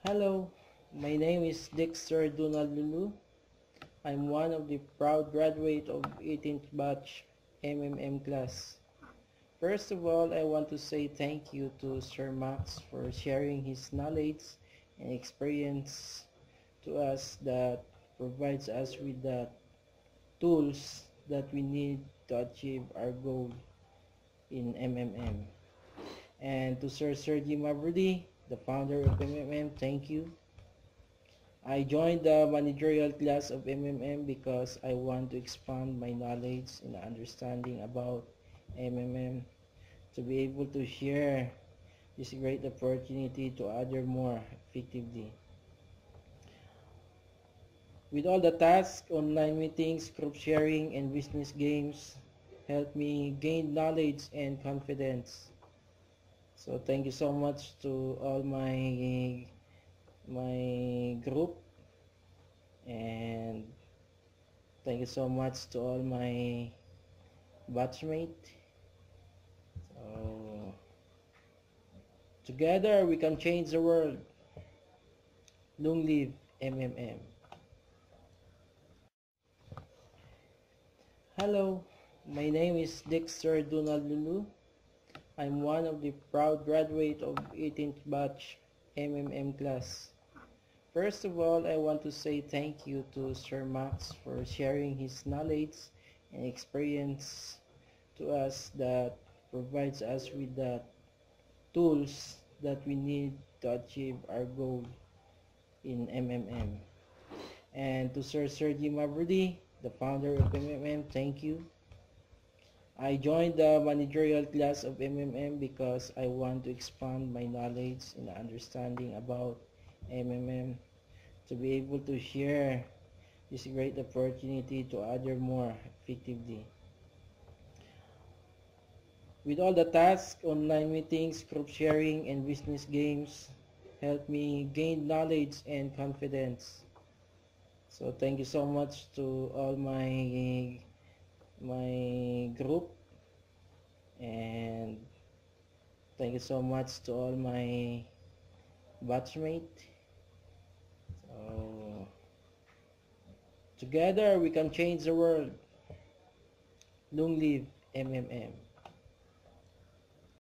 Hello, my name is Dexter Donald Lulu. I'm one of the proud graduate of 18th batch MMM class. First of all, I want to say thank you to Sir Max for sharing his knowledge and experience to us that provides us with the tools that we need to achieve our goal in MMM. And to Sir Sergi Mavrudi, the founder of MMM, thank you. I joined the managerial class of MMM because I want to expand my knowledge and understanding about MMM to be able to share this great opportunity to other more effectively. With all the tasks, online meetings, group sharing, and business games help me gain knowledge and confidence. So thank you so much to all my group, and thank you so much to all my batchmate. So together we can change the world. Long live MMM. Hello, my name is Dexter Donald Lulu. I'm one of the proud graduate of 18th batch MMM class. First of all, I want to say thank you to Sir Max for sharing his knowledge and experience to us that provides us with the tools that we need to achieve our goal in MMM. And to Sir Sergi Mavrudi, the founder of MMM, thank you. I joined the managerial class of MMM because I want to expand my knowledge and understanding about MMM to be able to share this great opportunity to other more effectively. With all the tasks, online meetings, group sharing, and business games help me gain knowledge and confidence. So thank you so much to all my group, and thank you so much to all my batchmate. So together we can change the world. Long live MMM.